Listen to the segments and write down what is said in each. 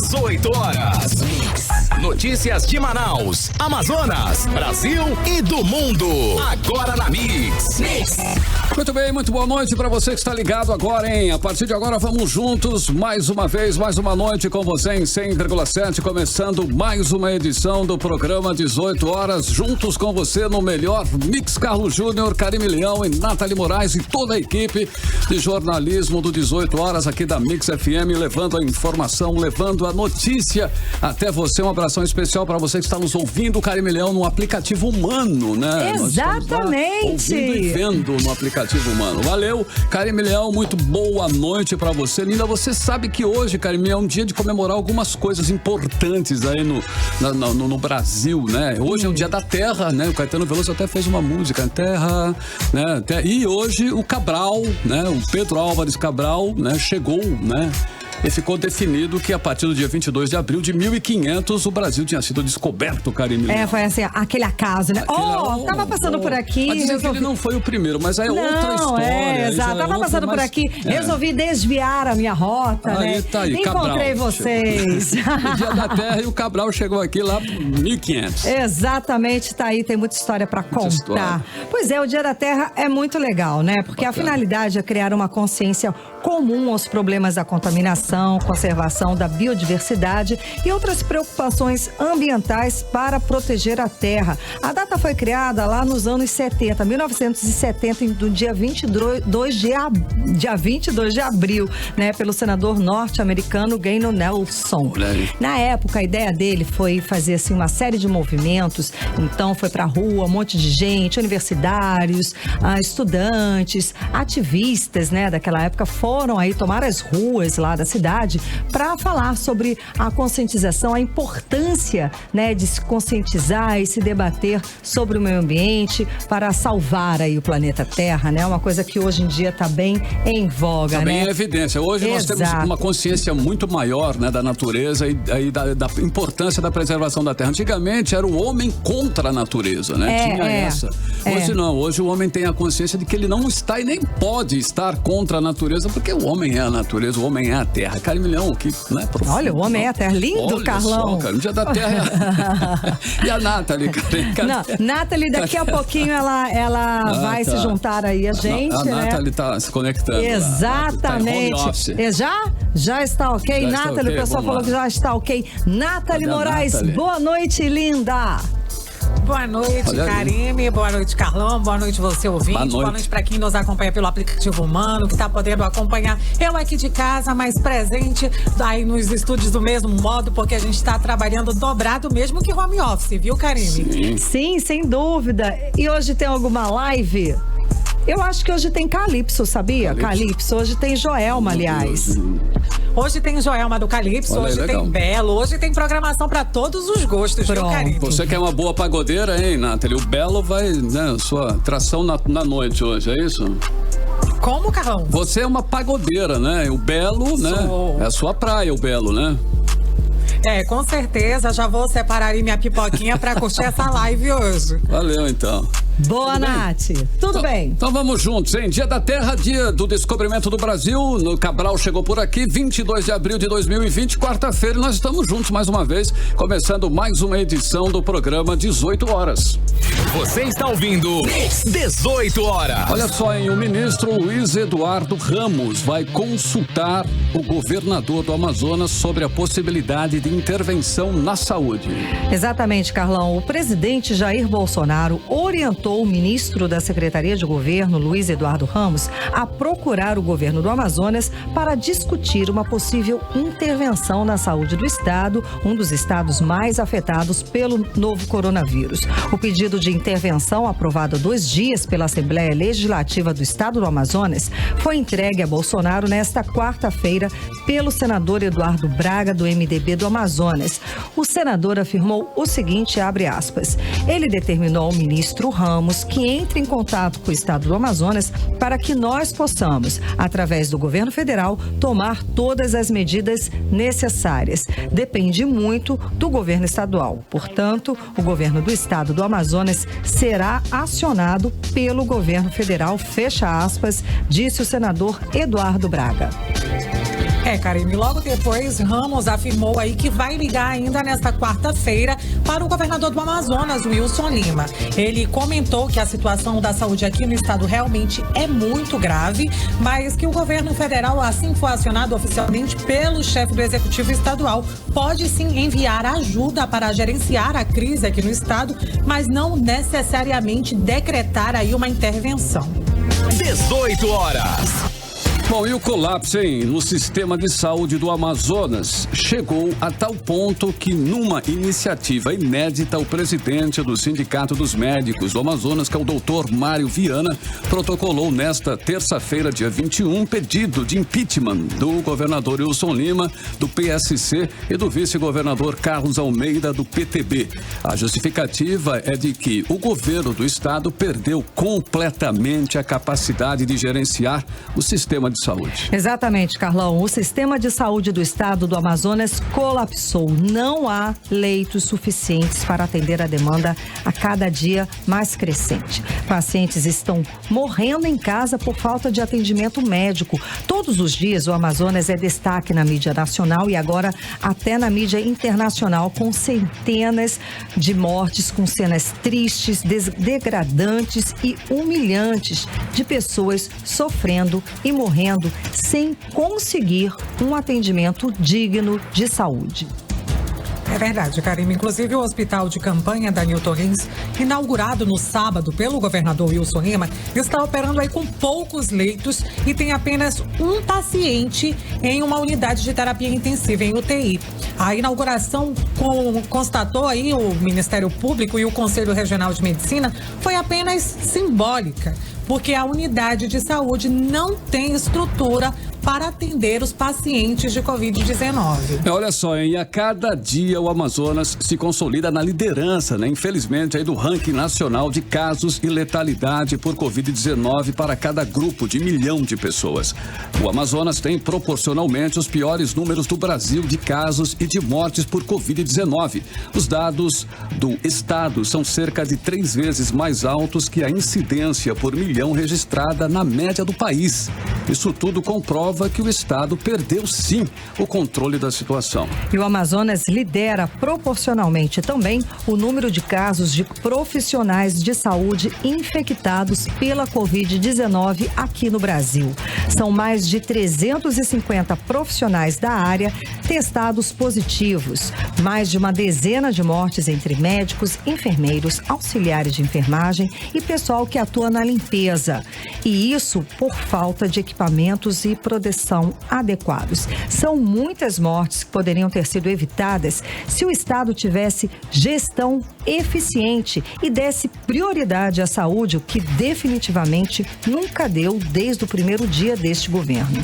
18 horas. Notícias de Manaus, Amazonas, Brasil e do mundo. Agora na Mix. Muito bem, muito boa noite para você que está ligado agora, hein? A partir de agora vamos juntos, mais uma vez, mais uma noite com você em 100,7, começando mais uma edição do programa 18 horas, juntos com você no melhor Mix. Carlos Júnior, Karime Leão e Nathalie Moraes e toda a equipe de jornalismo do 18 horas aqui da Mix FM, levando a informação, levando a notícia até você. Um abração especial para você que está nos ouvindo, Karime Leão, no aplicativo humano, né? Exatamente. Ouvindo e vendo no aplicativo humano. Valeu, Karime Leão, muito boa noite pra você, linda. Você sabe que hoje, Karime, é um dia de comemorar algumas coisas importantes aí no Brasil, né? Hoje é o Dia da Terra, né? O Caetano Veloso até fez uma música, Terra, né? E hoje o Cabral, né? O Pedro Álvares Cabral, né? Chegou, né? E ficou definido que a partir do dia 22 de abril de 1500 o Brasil tinha sido descoberto, Karime. Foi assim, aquele acaso, né? Tava passando por aqui. Mas dizem que ele não foi o primeiro, mas aí é outra história. Exato, tava passando por aqui, resolvi desviar a minha rota, né? Tá aí, encontrei Cabral, vocês. O Dia da Terra e o Cabral chegou aqui lá 1500. Exatamente, tá aí, tem muita história pra contar. Pois é, o Dia da Terra é muito legal, né? Porque a finalidade é criar uma consciência comum aos problemas da contaminação, conservação da biodiversidade e outras preocupações ambientais para proteger a terra. A data foi criada lá nos anos 70, 1970, do dia 22 de abril, né, pelo senador norte-americano Gaynon Nelson. Na época, a ideia dele foi fazer assim uma série de movimentos. Então foi pra rua, um monte de gente, universitários, estudantes, ativistas, né, daquela época foram aí tomar as ruas lá da cidade para falar sobre a conscientização, a importância, né, de se conscientizar e se debater sobre o meio ambiente para salvar aí o planeta Terra, né? Uma coisa que hoje em dia está bem em voga, tá, né? Bem em evidência. Hoje nós temos uma consciência muito maior, né, da natureza e da importância da preservação da terra. Antigamente era o homem contra a natureza, né? Tinha essa. Hoje não. Hoje o homem tem a consciência de que ele não está e nem pode estar contra a natureza, porque o homem é a natureza, o homem é a terra. Karime Leão, que, né, profundo. Olha, o homem é a terra. Lindo, olha Carlão. Só, cara, o Dia da Terra. E a Nathalie, Nathalie, daqui a pouquinho ela vai se juntar aí a gente, a Nathalie tá se conectando. Exatamente. Tá já está ok? Já Nathalie, está okay, o pessoal falou que já está ok. Nathalie Moraes, Nathalie? Boa noite, linda. Boa noite, Karime. Boa noite, Carlão. Boa noite, você ouvinte. Boa noite para quem nos acompanha pelo aplicativo humano, que está podendo acompanhar eu aqui de casa, mas presente aí nos estúdios do mesmo modo, porque a gente está trabalhando dobrado mesmo que home office, viu, Karime? Sim, sem dúvida. E hoje tem alguma live? Eu acho que hoje tem Calypso, sabia? Calypso. Hoje tem Joelma, aliás. Hoje tem Joelma do Calypso, hoje tem Belo, hoje tem programação para todos os gostos, viu, Karime? Você que é uma boa pagodeira, hein, Nathalie? O Belo vai, né, sua tração na noite hoje, é isso? Como, Carlão? Você é uma pagodeira, né? O Belo, né? É a sua praia, o Belo, né? Com certeza, já vou separar aí minha pipoquinha pra curtir essa live hoje. Valeu, então. Boa, Nath. Tudo bem? Então vamos juntos, hein? Dia da Terra, dia do descobrimento do Brasil. No Cabral chegou por aqui, 22 de abril de 2020, quarta-feira. E nós estamos juntos mais uma vez, começando mais uma edição do programa 18 horas. Você está ouvindo 18 horas. Olha só, hein? O ministro Luiz Eduardo Ramos vai consultar o governador do Amazonas sobre a possibilidade de intervenção na saúde. Exatamente, Carlão. O presidente Jair Bolsonaro orientou o ministro da Secretaria de Governo, Luiz Eduardo Ramos, a procurar o governo do Amazonas para discutir uma possível intervenção na saúde do estado, um dos estados mais afetados pelo novo coronavírus. O pedido de intervenção, aprovado há 2 dias pela Assembleia Legislativa do estado do Amazonas, foi entregue a Bolsonaro nesta quarta-feira pelo senador Eduardo Braga, do MDB do Amazonas. O senador afirmou o seguinte, abre aspas, ele determinou ao ministro Ramos que entre em contato com o estado do Amazonas para que nós possamos, através do governo federal, tomar todas as medidas necessárias. Depende muito do governo estadual. Portanto, o governo do estado do Amazonas será acionado pelo governo federal, fecha aspas, disse o senador Eduardo Braga. Karine, logo depois Ramos afirmou aí que vai ligar ainda nesta quarta-feira para o governador do Amazonas, Wilson Lima. Ele comentou que a situação da saúde aqui no estado realmente é muito grave, mas que o governo federal, assim que for acionado oficialmente pelo chefe do executivo estadual, pode sim enviar ajuda para gerenciar a crise aqui no estado, mas não necessariamente decretar aí uma intervenção. 18 horas. Bom, e o colapso, no sistema de saúde do Amazonas chegou a tal ponto que, numa iniciativa inédita, o presidente do Sindicato dos Médicos do Amazonas, que é o doutor Mário Viana, protocolou nesta terça-feira, dia 21, pedido de impeachment do governador Wilson Lima, do PSC, e do vice-governador Carlos Almeida, do PTB. A justificativa é de que o governo do estado perdeu completamente a capacidade de gerenciar o sistema de saúde. Exatamente, Carlão. O sistema de saúde do estado do Amazonas colapsou. Não há leitos suficientes para atender a demanda a cada dia mais crescente. Pacientes estão morrendo em casa por falta de atendimento médico. Todos os dias o Amazonas é destaque na mídia nacional e agora até na mídia internacional, com centenas de mortes, com cenas tristes, degradantes e humilhantes de pessoas sofrendo e morrendo sem conseguir um atendimento digno de saúde. É verdade, Karine. Inclusive, o hospital de campanha da Newton Lins, inaugurado no sábado pelo governador Wilson Lima, está operando aí com poucos leitos e tem apenas um paciente em uma unidade de terapia intensiva, em UTI. A inauguração, constatou aí o Ministério Público e o Conselho Regional de Medicina, foi apenas simbólica, porque a unidade de saúde não tem estrutura para atender os pacientes de Covid-19. Olha só, e a cada dia o Amazonas se consolida na liderança, infelizmente, aí do ranking nacional de casos e letalidade por Covid-19 para cada grupo de 1 milhão de pessoas. O Amazonas tem proporcionalmente os piores números do Brasil de casos e de mortes por Covid-19. Os dados do estado são cerca de 3 vezes mais altos que a incidência por 1 milhão registrada na média do país. Isso tudo comprova que o estado perdeu sim o controle da situação. E o Amazonas lidera proporcionalmente também o número de casos de profissionais de saúde infectados pela Covid-19 aqui no Brasil. São mais de 350 profissionais da área testados positivos, mais de uma dezena de mortes entre médicos, enfermeiros, auxiliares de enfermagem e pessoal que atua na limpeza. E isso por falta de equipamentos e proteção adequados. São muitas mortes que poderiam ter sido evitadas se o estado tivesse gestão eficiente e desse prioridade à saúde, o que definitivamente nunca deu desde o primeiro dia deste governo.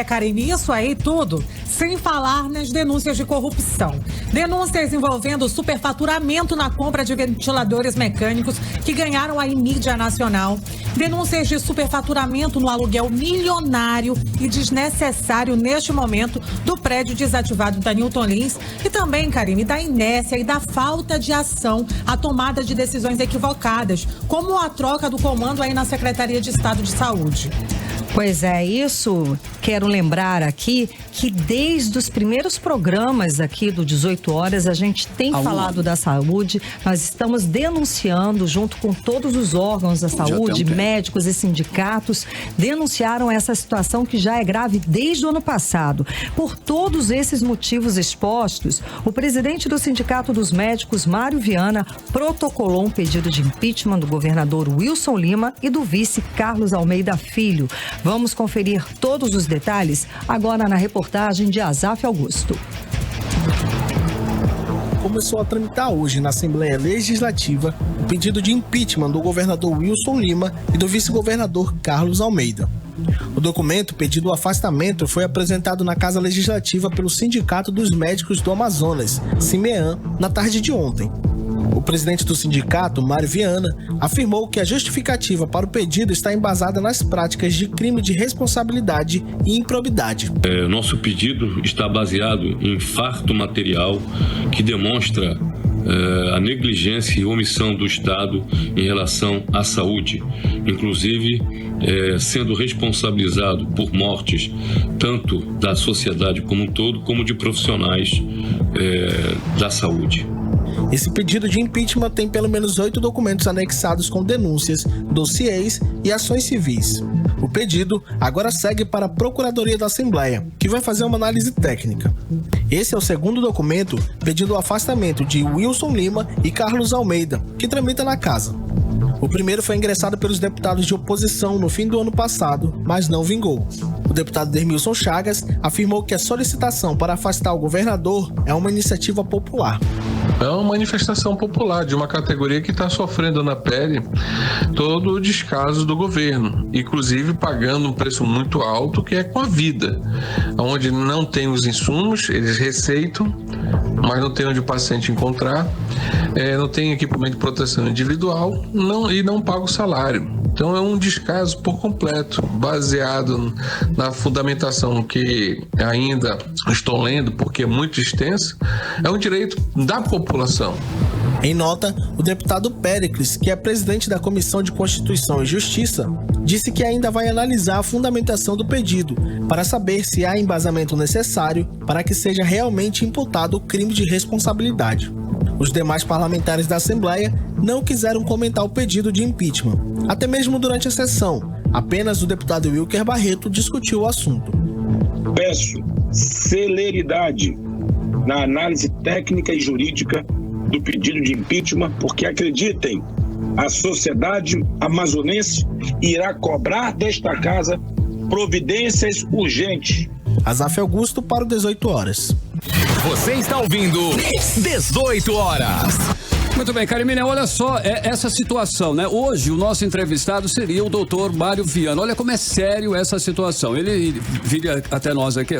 Karine, isso aí tudo sem falar nas denúncias de corrupção. Denúncias envolvendo superfaturamento na compra de ventiladores mecânicos que ganharam aí mídia nacional. Denúncias de superfaturamento no aluguel milionário e desnecessário neste momento do prédio desativado da Newton Lins. E também, Karine, da inércia e da falta de ação, a tomada de decisões equivocadas, como a troca do comando aí na Secretaria de Estado de Saúde. Pois é, isso quero lembrar aqui que desde os primeiros programas aqui do 18 horas a gente tem falado da saúde, nós estamos denunciando junto com todos os órgãos da saúde, médicos e sindicatos, denunciaram essa situação que já é grave desde o ano passado. Por todos esses motivos expostos, o presidente do Sindicato dos Médicos, Mário Viana, protocolou um pedido de impeachment do governador Wilson Lima e do vice Carlos Almeida Filho. Vamos conferir todos os detalhes agora na reportagem de Azaf Augusto. Começou a tramitar hoje na Assembleia Legislativa o pedido de impeachment do governador Wilson Lima e do vice-governador Carlos Almeida. O documento pedindo o afastamento foi apresentado na Casa Legislativa pelo Sindicato dos Médicos do Amazonas, SIMEAM, na tarde de ontem. O presidente do sindicato, Mário Viana, afirmou que a justificativa para o pedido está embasada nas práticas de crime de responsabilidade e improbidade. Nosso pedido está baseado em fato material que demonstra a negligência e omissão do Estado em relação à saúde, inclusive sendo responsabilizado por mortes tanto da sociedade como um todo, como de profissionais da saúde. Esse pedido de impeachment tem pelo menos 8 documentos anexados com denúncias, dossiês e ações civis. O pedido agora segue para a Procuradoria da Assembleia, que vai fazer uma análise técnica. Esse é o segundo documento pedindo o afastamento de Wilson Lima e Carlos Almeida, que tramita na casa. O primeiro foi ingressado pelos deputados de oposição no fim do ano passado, mas não vingou. O deputado Dermilson Chagas afirmou que a solicitação para afastar o governador é uma iniciativa popular. É uma manifestação popular de uma categoria que está sofrendo na pele todo o descaso do governo, inclusive pagando um preço muito alto, que é com a vida, onde não tem os insumos, eles receitam, mas não tem onde o paciente encontrar, não tem equipamento de proteção individual e não paga o salário. Então é um descaso por completo, baseado na fundamentação que ainda estou lendo, porque é muito extensa, é um direito da população. Em nota, o deputado Péricles, que é presidente da Comissão de Constituição e Justiça, disse que ainda vai analisar a fundamentação do pedido para saber se há embasamento necessário para que seja realmente imputado o crime de responsabilidade. Os demais parlamentares da Assembleia não quiseram comentar o pedido de impeachment. Até mesmo durante a sessão, apenas o deputado Wilker Barreto discutiu o assunto. Peço celeridade na análise técnica e jurídica do pedido de impeachment, porque acreditem, a sociedade amazonense irá cobrar desta casa providências urgentes. Azaf Augusto para o 18 horas. Você está ouvindo 18 horas. Muito bem, Carimina, olha só essa situação, né? Hoje o nosso entrevistado seria o doutor Mário Viana. Olha como é sério essa situação. Ele viria até nós aqui,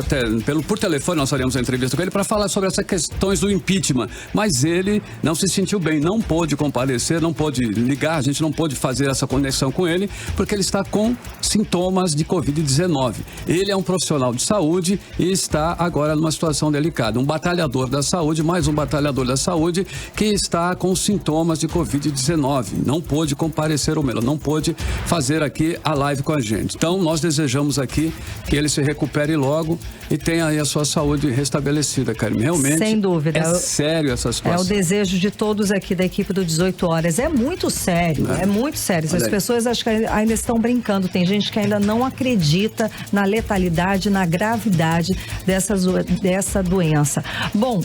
por telefone nós faríamos a entrevista com ele para falar sobre essas questões do impeachment. Mas ele não se sentiu bem, não pôde comparecer, não pôde ligar, a gente não pôde fazer essa conexão com ele, porque ele está com sintomas de Covid-19. Ele é um profissional de saúde e está agora numa situação delicada. Um batalhador da saúde, mais um batalhador da saúde que está com sintomas de Covid-19. Não pôde comparecer, ou melhor, não pôde fazer aqui a live com a gente. Então, nós desejamos aqui que ele se recupere logo e tenha aí a sua saúde restabelecida, Carmen. Realmente, sem dúvida. É sério essa situação. É o desejo de todos aqui da equipe do 18 horas. É muito sério, é muito sério. As pessoas acho que ainda estão brincando. Tem gente que ainda não acredita na letalidade, na gravidade dessa doença. Bom,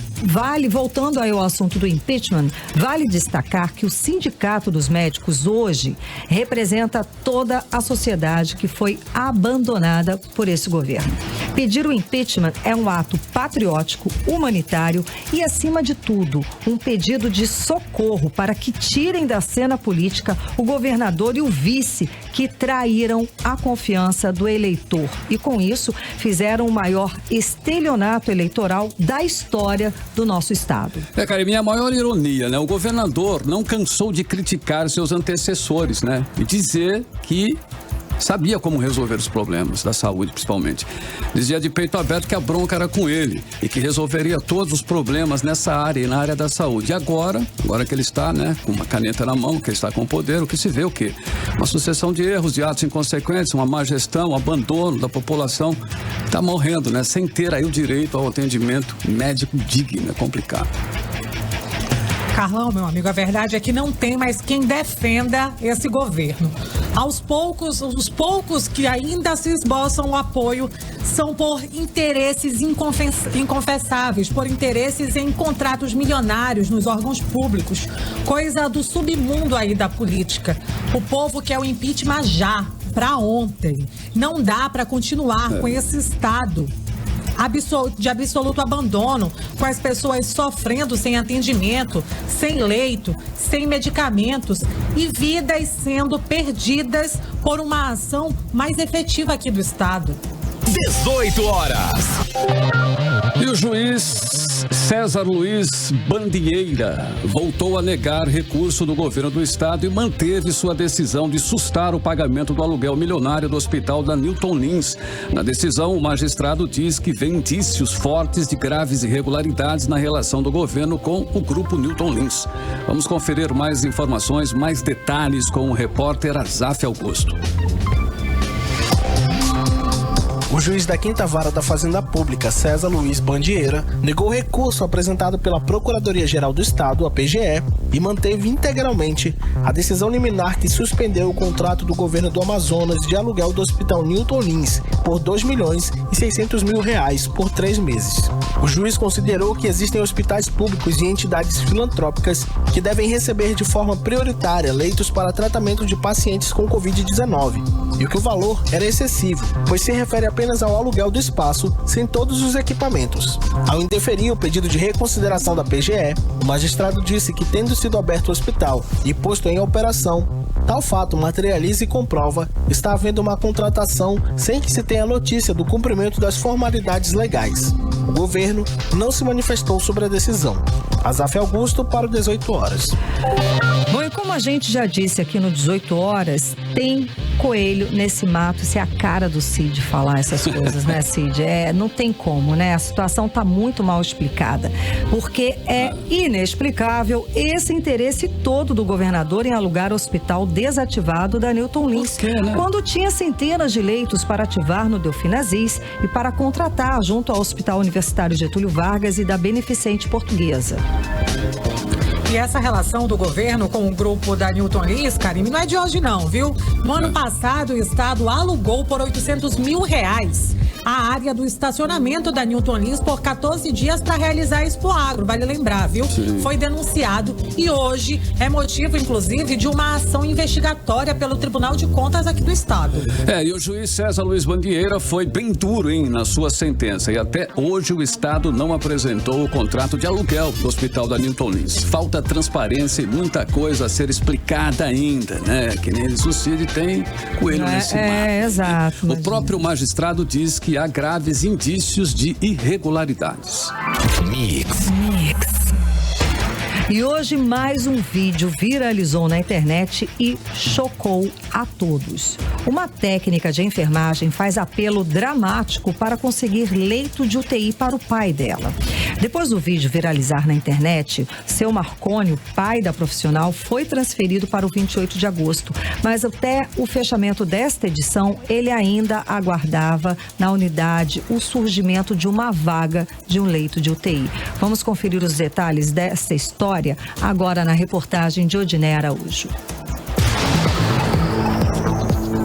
voltando aí ao assunto do impeachment, vale destacar que o Sindicato dos Médicos hoje representa toda a sociedade que foi abandonada por esse governo. Pedir o impeachment é um ato patriótico, humanitário e, acima de tudo, um pedido de socorro para que tirem da cena política o governador e o vice que traíram a confiança do eleitor e, com isso, fizeram o maior estelionato eleitoral da história do nosso estado. Carmen, a maior ironia, né? O governador não cansou de criticar seus antecessores, né? E dizer que sabia como resolver os problemas da saúde, principalmente. Dizia de peito aberto que a bronca era com ele e que resolveria todos os problemas nessa área e na área da saúde. E agora que ele está, né, com uma caneta na mão, que ele está com poder, o que se vê o quê? Uma sucessão de erros, de atos inconsequentes, uma má gestão, um abandono da população que está morrendo, né, sem ter aí o direito ao atendimento médico digno. É complicado. Carlão, meu amigo, a verdade é que não tem mais quem defenda esse governo. Os poucos que ainda se esboçam o apoio são por interesses inconfessáveis, por interesses em contratos milionários nos órgãos públicos, coisa do submundo aí da política. O povo quer o impeachment já, para ontem. Não dá para continuar com esse estado de absoluto abandono, com as pessoas sofrendo sem atendimento, sem leito, sem medicamentos e vidas sendo perdidas por uma ação mais efetiva aqui do estado. 18 horas. E o juiz César Luiz Bandieira voltou a negar recurso do governo do estado e manteve sua decisão de sustar o pagamento do aluguel milionário do hospital da Newton Lins. Na decisão, o magistrado diz que vê indícios fortes de graves irregularidades na relação do governo com o grupo Newton Lins. Vamos conferir mais informações, mais detalhes com o repórter Azaf Augusto. O juiz da 5ª Vara da Fazenda Pública, César Luiz Bandieira, negou o recurso apresentado pela Procuradoria-Geral do Estado, a PGE, e manteve integralmente a decisão liminar que suspendeu o contrato do governo do Amazonas de aluguel do Hospital Newton Lins por R$2.600.000 por 3 meses. O juiz considerou que existem hospitais públicos e entidades filantrópicas que devem receber de forma prioritária leitos para tratamento de pacientes com Covid-19, e que o valor era excessivo, pois se refere apenas ao aluguel do espaço, sem todos os equipamentos. Ao indeferir o pedido de reconsideração da PGE, o magistrado disse que, tendo sido aberto o hospital e posto em operação, tal fato materializa e comprova está havendo uma contratação sem que se tenha notícia do cumprimento das formalidades legais. O governo não se manifestou sobre a decisão. Azaf Augusto para o 18 horas. Bom, e como a gente já disse aqui no 18 horas, tem coelho nesse mato. Isso é a cara do Cid falar essas coisas, né, Cid? Não tem como, né? A situação tá muito mal explicada, porque é inexplicável esse interesse todo do governador em alugar o hospital desativado da Newton Lins, quando tinha centenas de leitos para ativar no Delfim Aziz e para contratar junto ao Hospital Universitário Getúlio Vargas e da Beneficente Portuguesa. E essa relação do governo com o grupo da Newton Lins, Karime, não é de hoje não, viu? No ano passado, o estado alugou por R$800.000 a área do estacionamento da Newton Lins por 14 dias para realizar a Expo Agro, vale lembrar, viu? Sim. Foi denunciado e hoje é motivo, inclusive, de uma ação investigatória pelo Tribunal de Contas aqui do estado. E o juiz César Luiz Bandieira foi bem duro, na sua sentença, e até hoje o estado não apresentou o contrato de aluguel do hospital da Newton Lins. Falta transparência e muita coisa a ser explicada ainda, né? Que nem o Cid tem coelho nesse mato. Exato. O próprio magistrado diz que há graves indícios de irregularidades. Mix. E hoje mais um vídeo viralizou na internet e chocou a todos. Uma técnica de enfermagem faz apelo dramático para conseguir leito de UTI para o pai dela. Depois do vídeo viralizar na internet, seu Marconi, pai da profissional, foi transferido para o 28 de agosto. Mas até o fechamento desta edição, ele ainda aguardava na unidade o surgimento de uma vaga de um leito de UTI. Vamos conferir os detalhes desta história agora na reportagem de Odiné Araújo.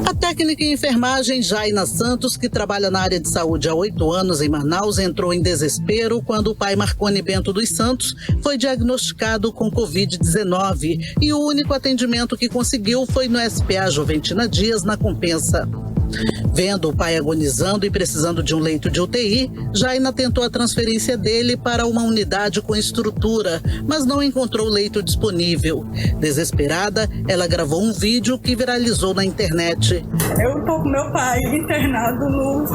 A técnica em enfermagem Jaina Santos, que trabalha na área de saúde há 8 anos em Manaus, entrou em desespero quando o pai Marconi Bento dos Santos foi diagnosticado com Covid-19 e o único atendimento que conseguiu foi no SPA Juventina Dias, na Compensa. Vendo o pai agonizando e precisando de um leito de UTI, Jaina tentou a transferência dele para uma unidade com estrutura, mas não encontrou leito disponível. Desesperada, ela gravou um vídeo que viralizou na internet. Eu tô com meu pai internado no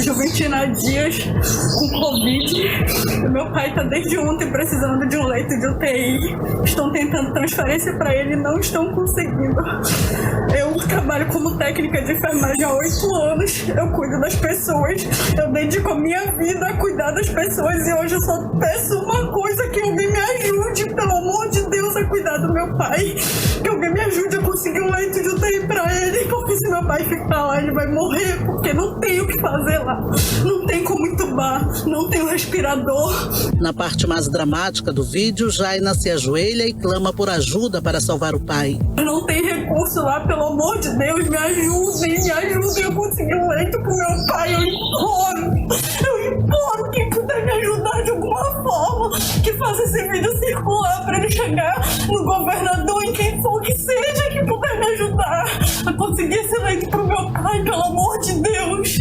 Juventina Dias com Covid. Meu pai tá desde ontem precisando de um leito de UTI. Estão tentando transferência para ele e não estão conseguindo. Eu trabalho como técnica de enfermagem há 8 anos, eu cuido das pessoas, eu dedico a minha vida a cuidar das pessoas e hoje eu só peço uma coisa, que alguém me ajude, pelo amor de Deus, a cuidar do meu pai, que alguém me ajude a conseguir um leito de UTI pra ele, porque se meu pai ficar lá ele vai morrer, porque não tem o que fazer lá, não tem como entubar, não tem um respirador. Na parte mais dramática do vídeo, Jaina se ajoelha e clama por ajuda para salvar o pai. Não tem recurso lá, pelo amor de Deus, me ajudem a conseguir um leito pro meu pai, eu imploro quem puder me ajudar de alguma forma, que faça esse vídeo circular para ele chegar no governador e quem for que seja que puder me ajudar a conseguir esse leito pro meu pai, pelo amor de Deus.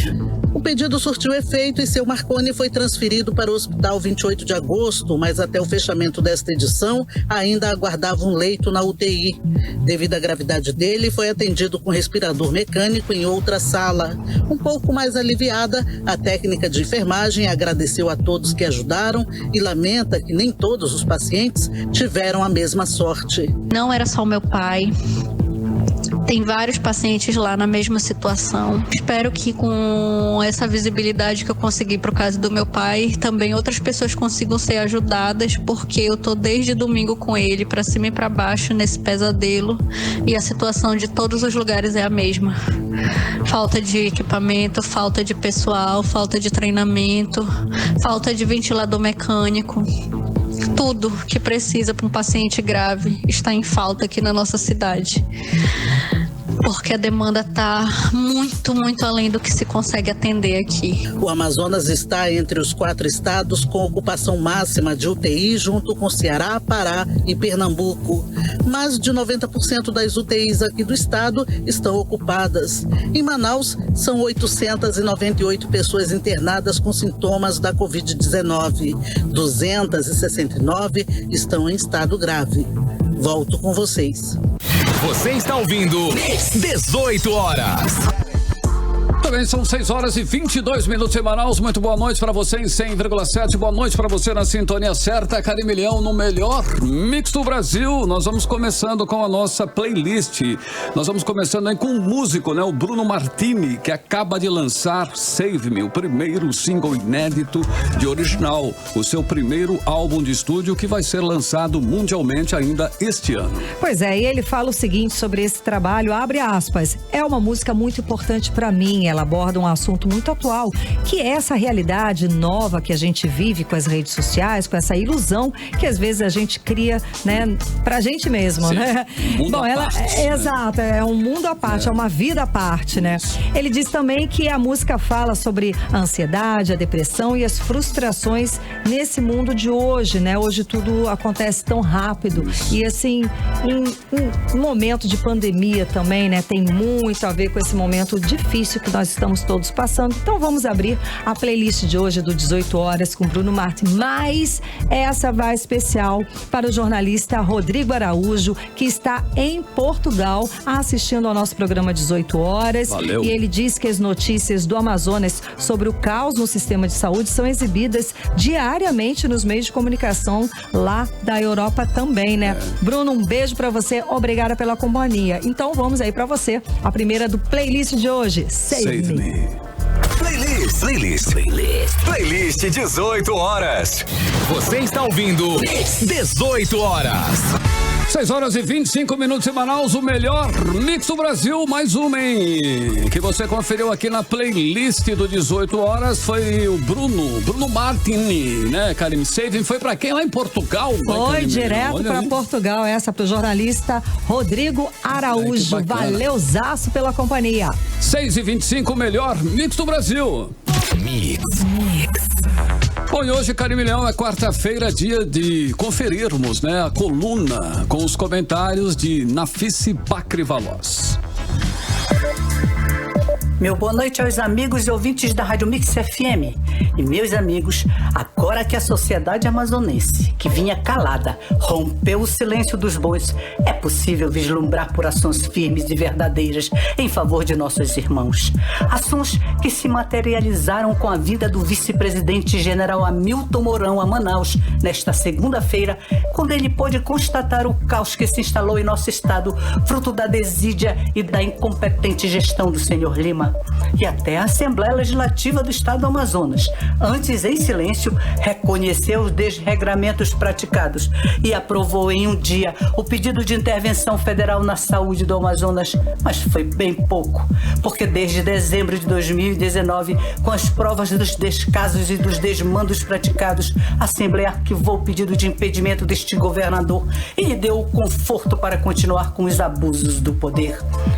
O pedido pedido surtiu efeito e seu Marconi foi transferido para o hospital 28 de agosto, mas até o fechamento desta edição ainda aguardava um leito na UTI. Devido à gravidade dele, foi atendido com respirador mecânico em outra sala. Um pouco mais aliviada, a técnica de enfermagem agradeceu a todos que ajudaram e lamenta que nem todos os pacientes tiveram a mesma sorte. Não era só o meu pai. Tem vários pacientes lá na mesma situação. Espero que com essa visibilidade que eu consegui pro caso do meu pai, também outras pessoas consigam ser ajudadas, porque eu tô desde domingo com ele, para cima e para baixo, nesse pesadelo. E a situação de todos os lugares é a mesma. Falta de equipamento, falta de pessoal, falta de treinamento, falta de ventilador mecânico. Tudo que precisa para um paciente grave está em falta aqui na nossa cidade. Porque a demanda está muito, muito além do que se consegue atender aqui. O Amazonas está entre os 4 estados com ocupação máxima de UTI, junto com Ceará, Pará e Pernambuco. Mais de 90% das UTIs aqui do estado estão ocupadas. Em Manaus, são 898 pessoas internadas com sintomas da Covid-19. 269 estão em estado grave. Volto com vocês. Você está ouvindo 18 horas. Também são 6 horas e 22 minutos em Manaus. Muito boa noite para você em 100,7. Boa noite para você na sintonia certa. Carimilhão no melhor mix do Brasil. Nós vamos começando com a nossa playlist. Nós vamos começando aí com um músico, né? O Bruno Martini, que acaba de lançar Save Me, o primeiro single inédito de original. O seu primeiro álbum de estúdio que vai ser lançado mundialmente ainda este ano. Pois é, e ele fala o seguinte sobre esse trabalho, abre aspas, é uma música muito importante para mim. Ela aborda um assunto muito atual, que é essa realidade nova que a gente vive com as redes sociais, com essa ilusão que às vezes a gente cria, né, pra gente mesmo, sim, né? Bom, ela parte, exato, é um mundo à parte, é uma vida à parte, né? Ele diz também que a música fala sobre a ansiedade, a depressão e as frustrações nesse mundo de hoje, né? Hoje tudo acontece tão rápido e assim, em um momento de pandemia também, né? Tem muito a ver com esse momento difícil que nós estamos todos passando. Então vamos abrir a playlist de hoje do 18 horas com Bruno Martini. Mas essa vai especial para o jornalista Rodrigo Araújo, que está em Portugal assistindo ao nosso programa 18 horas. Valeu. E ele diz que as notícias do Amazonas sobre o caos no sistema de saúde são exibidas diariamente nos meios de comunicação lá da Europa também, né? Bruno, um beijo para você. Obrigada pela companhia. Então vamos aí para você, a primeira do playlist de hoje. Save Me. Playlist 18 horas. Você está ouvindo 18 horas. 6 horas e 25 minutos em Manaus, o melhor mix do Brasil, mais uma, hein? Que você conferiu aqui na playlist do 18 horas, foi o Bruno Martini, né, Karim? Save foi pra quem lá em Portugal? Foi direto pra Portugal, essa pro jornalista Rodrigo Araújo. Valeuzaço pela companhia. 6h25, o melhor mix do Brasil. Mix. Bom, e hoje, Carimilhão, é quarta-feira, dia de conferirmos, né, a coluna com os comentários de Nafice Bacri-Valoz. Meu boa noite aos amigos e ouvintes da Rádio Mix FM. E meus amigos, agora que a sociedade amazonense, que vinha calada, rompeu o silêncio dos bons, é possível vislumbrar por ações firmes e verdadeiras em favor de nossos irmãos. Ações que se materializaram com a vinda do vice-presidente general Hamilton Mourão a Manaus, nesta segunda-feira, quando ele pôde constatar o caos que se instalou em nosso estado, fruto da desídia e da incompetente gestão do senhor Lima. E até a Assembleia Legislativa do Estado do Amazonas, antes em silêncio, reconheceu os desregramentos praticados e aprovou em um dia o pedido de intervenção federal na saúde do Amazonas, mas foi bem pouco, porque desde dezembro de 2019, com as provas dos descasos e dos desmandos praticados, a Assembleia arquivou o pedido de impedimento deste governador e lhe deu o conforto para continuar com os abusos do poder.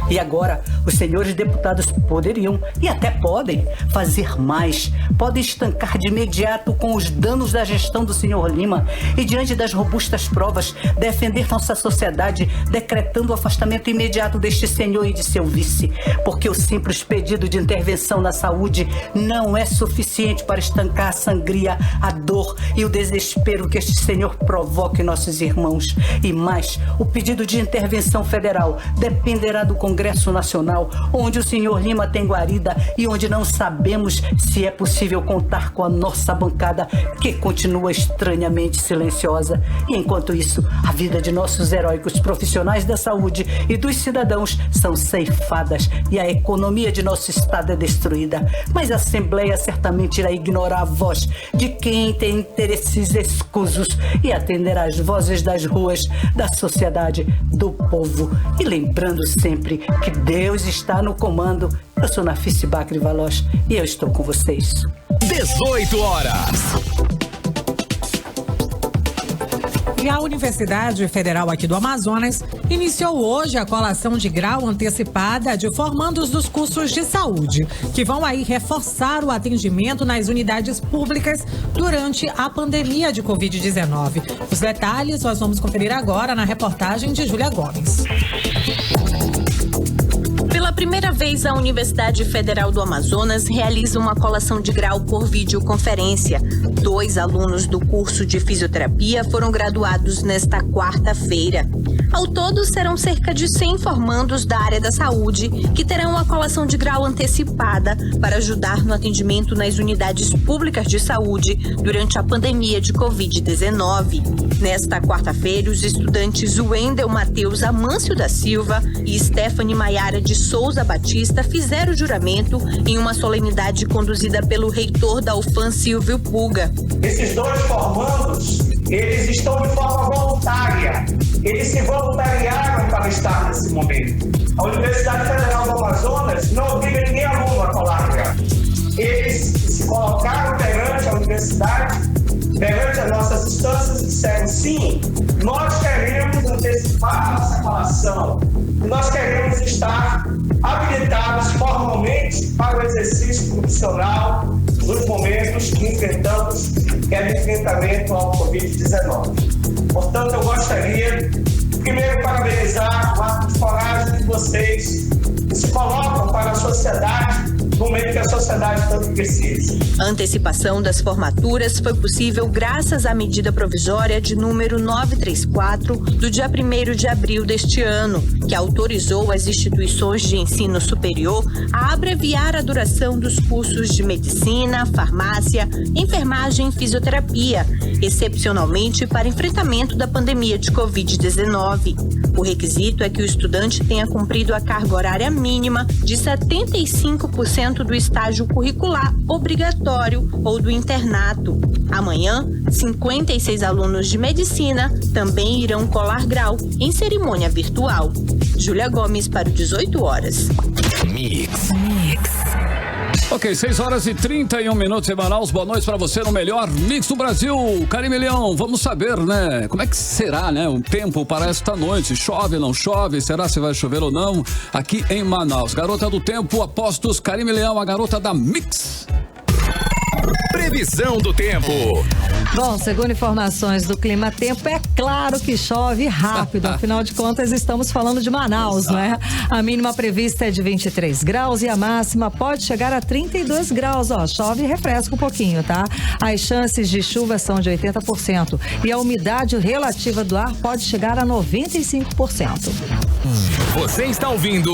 E agora, os senhores deputados poderiam e até podem fazer mais. Podem estancar de imediato com os danos da gestão do senhor Lima e, diante das robustas provas, defender nossa sociedade, decretando o afastamento imediato deste senhor e de seu vice. Porque o simples pedido de intervenção na saúde não é suficiente para estancar a sangria, a dor e o desespero que este senhor provoca em nossos irmãos. E mais, o pedido de intervenção federal dependerá do Congresso Nacional, onde o senhor Lima tem guarida e onde não sabemos se é possível contar com a nossa bancada, que continua estranhamente silenciosa. E enquanto isso, a vida de nossos heróicos profissionais da saúde e dos cidadãos são ceifadas e a economia de nosso estado é destruída. Mas a Assembleia certamente irá ignorar a voz de quem tem interesses escusos e atender às vozes das ruas, da sociedade, do povo. E lembrando sempre que Deus está no comando. Eu sou Nafice Bacri Valois e eu estou com vocês. 18 horas. E a Universidade Federal aqui do Amazonas iniciou hoje a colação de grau antecipada de formandos dos cursos de saúde, que vão aí reforçar o atendimento nas unidades públicas durante a pandemia de Covid-19. Os detalhes nós vamos conferir agora na reportagem de Júlia Gomes. Pela primeira vez, a Universidade Federal do Amazonas realiza uma colação de grau por videoconferência. 2 alunos do curso de fisioterapia foram graduados nesta quarta-feira. Ao todo, serão cerca de 100 formandos da área da saúde que terão a colação de grau antecipada para ajudar no atendimento nas unidades públicas de saúde durante a pandemia de Covid-19. Nesta quarta-feira, os estudantes Wendel Matheus Amâncio da Silva e Stephanie Maiara de Souza Batista fizeram o juramento em uma solenidade conduzida pelo reitor da UFAM, Silvio Puga. Esses 2 formandos, eles estão de forma voluntária. Eles se voluntariaram para estar nesse momento. A Universidade Federal do Amazonas não obriga ninguém aluno a colar grau. Eles se colocaram perante a universidade, perante as nossas instâncias e disseram: sim, nós queremos antecipar nossa colação. Nós queremos estar habilitados formalmente para o exercício profissional nos momentos que enfrentamos, que é o enfrentamento ao Covid-19. Portanto, eu gostaria, primeiro, de parabenizar o ato de coragem de vocês que se colocam para a sociedade no momento que a sociedade tanto precisa. A antecipação das formaturas foi possível graças à medida provisória de número 934 do dia 1º de abril deste ano, que autorizou as instituições de ensino superior a abreviar a duração dos cursos de medicina, farmácia, enfermagem e fisioterapia, excepcionalmente para enfrentamento da pandemia de Covid-19. O requisito é que o estudante tenha cumprido a carga horária mínima de 75% do estágio curricular obrigatório ou do internato. Amanhã, 56 alunos de medicina também irão colar grau em cerimônia virtual. Júlia Gomes para o 18 horas. Mix. Ok, 6 horas e 31 minutos em Manaus. Boa noite para você no melhor mix do Brasil. Karime Leão, vamos saber, né? Como é que será, né? O tempo para esta noite. Chove, não chove? Será se vai chover ou não? Aqui em Manaus. Garota do tempo, apostos. Karime Leão, a garota da Mix. Previsão do tempo. Bom, segundo informações do Clima Tempo, é claro que chove rápido. Afinal de contas, estamos falando de Manaus, não é? A mínima prevista é de 23 graus e a máxima pode chegar a 32 graus. Ó, chove e refresca um pouquinho, tá? As chances de chuva são de 80% e a umidade relativa do ar pode chegar a 95%. Você está ouvindo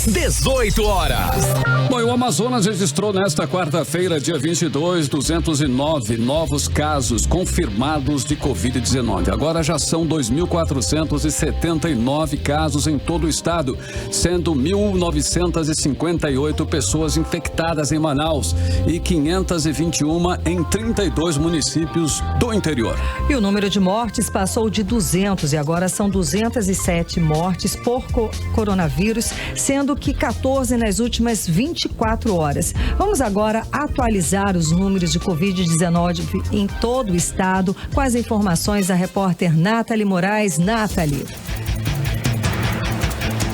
18 horas. Bom, o Amazonas registrou nesta quarta-feira, dia 22, 209 novos casos confirmados de Covid-19. Agora já são 2.479 casos em todo o estado, sendo 1.958 pessoas infectadas em Manaus e 521 em 32 municípios do interior. E o número de mortes passou de 200 e agora são 207 mortes por coronavírus, sendo que 14 nas últimas 24 horas. Vamos agora atualizar os números de Covid-19 em todo o estado com as informações da repórter Nathalie Moraes. Nathalie.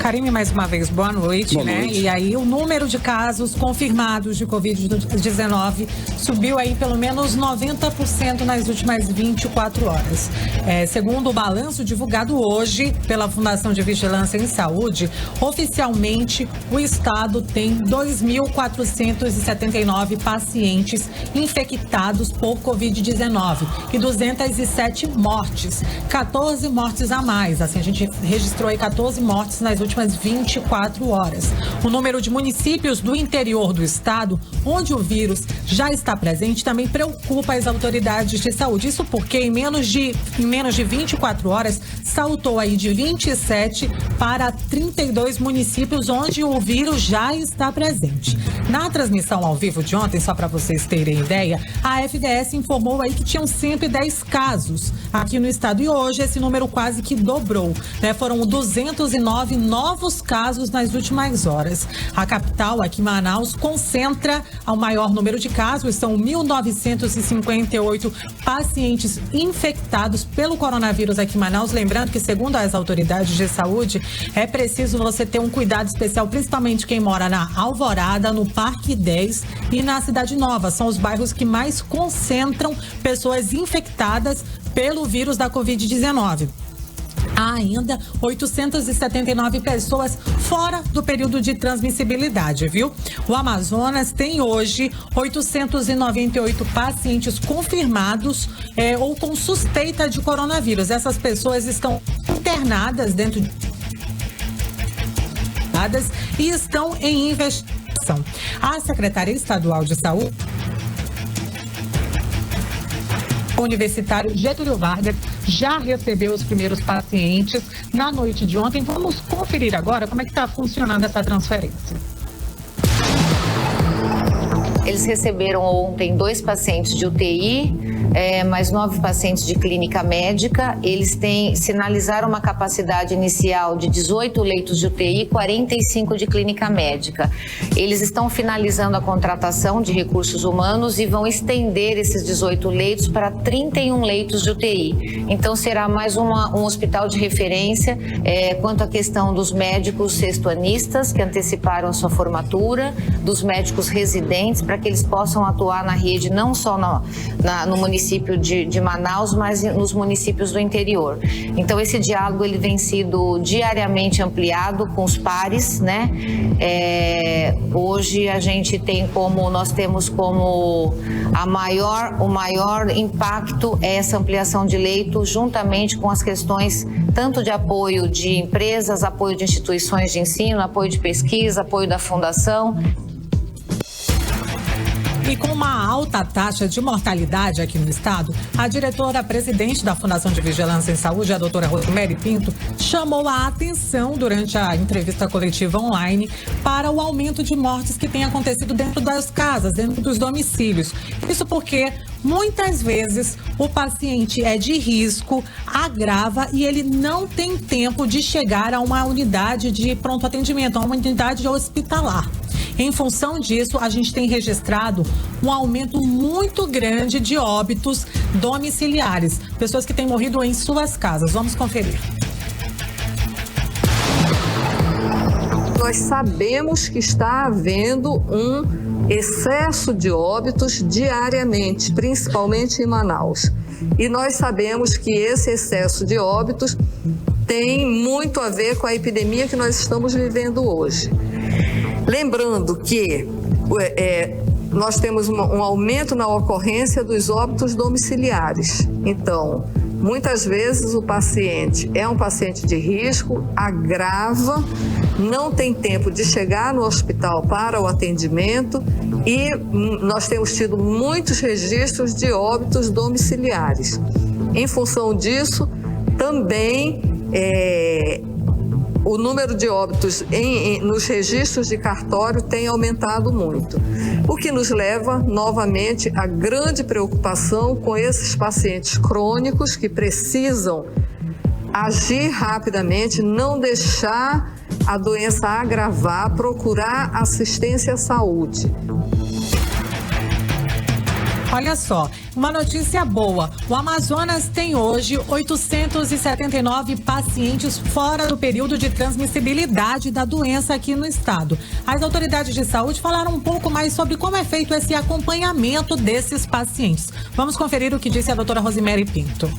Karine, mais uma vez, boa noite, boa né? Noite. E aí o número de casos confirmados de Covid-19 subiu aí pelo menos 90% nas últimas 24 horas. Segundo o balanço divulgado hoje pela Fundação de Vigilância em Saúde, oficialmente o estado tem 2.479 pacientes infectados por Covid-19 e 207 mortes, 14 mortes a mais. Assim, a gente registrou aí 14 mortes nas últimas 24 horas. O número de municípios do interior do estado, onde o vírus já está presente, também preocupa as autoridades de saúde. Isso porque em menos de 24 horas, saltou aí de 27 para 32 municípios onde o vírus já está presente. Na transmissão ao vivo de ontem, só para vocês terem ideia, a FDS informou aí que tinham 110 casos aqui no estado e hoje esse número quase que dobrou, né? Foram 209 novos casos nas últimas horas. A capital, aqui Manaus, concentra o maior número de casos, são 1.958 pacientes infectados pelo coronavírus aqui em Manaus. Lembrando que, segundo as autoridades de saúde, é preciso você ter um cuidado especial, principalmente quem mora na Alvorada, no Parque 10 e na Cidade Nova. São os bairros que mais concentram pessoas infectadas pelo vírus da Covid-19. Há ainda 879 pessoas fora do período de transmissibilidade, viu? O Amazonas tem hoje 898 pacientes confirmados ou com suspeita de coronavírus. Essas pessoas estão internadas dentro de e estão em investigação. A Secretaria Estadual de Saúde Universitário Getúlio Vargas já recebeu os primeiros pacientes na noite de ontem. Vamos conferir agora como é que está funcionando essa transferência. Eles receberam ontem 2 pacientes de UTI, mais 9 pacientes de clínica médica. Eles sinalizaram uma capacidade inicial de 18 leitos de UTI e 45 de clínica médica. Eles estão finalizando a contratação de recursos humanos e vão estender esses 18 leitos para 31 leitos de UTI. Então será mais um hospital de referência quanto à questão dos médicos sextoanistas que anteciparam a sua formatura, dos médicos residentes, para que eles possam atuar na rede não só no município de Manaus, mas nos municípios do interior. Então esse diálogo ele vem sido diariamente ampliado com os pares, né? Hoje nós temos como o maior impacto essa ampliação de leito, juntamente com as questões tanto de apoio de empresas, apoio de instituições de ensino, apoio de pesquisa, apoio da fundação. E com uma alta taxa de mortalidade aqui no estado, a diretora-presidente da Fundação de Vigilância em Saúde, a doutora Rosemary Pinto, chamou a atenção durante a entrevista coletiva online para o aumento de mortes que tem acontecido dentro das casas, dentro dos domicílios. Isso porque muitas vezes o paciente é de risco, agrava e ele não tem tempo de chegar a uma unidade de pronto atendimento, a uma unidade hospitalar. Em função disso, a gente tem registrado um aumento muito grande de óbitos domiciliares, pessoas que têm morrido em suas casas. Vamos conferir. Nós sabemos que está havendo um excesso de óbitos diariamente, principalmente em Manaus. E nós sabemos que esse excesso de óbitos tem muito a ver com a epidemia que nós estamos vivendo hoje. Lembrando que nós temos um aumento na ocorrência dos óbitos domiciliares. Então, muitas vezes o paciente é um paciente de risco, agrava, não tem tempo de chegar no hospital para o atendimento e nós temos tido muitos registros de óbitos domiciliares. Em função disso, também o número de óbitos nos registros de cartório tem aumentado muito, o que nos leva novamente à grande preocupação com esses pacientes crônicos que precisam agir rapidamente, não deixar a doença agravar, procurar assistência à saúde. Olha só, uma notícia boa. O Amazonas tem hoje 879 pacientes fora do período de transmissibilidade da doença aqui no estado. As autoridades de saúde falaram um pouco mais sobre como é feito esse acompanhamento desses pacientes. Vamos conferir o que disse a doutora Rosemary Pinto.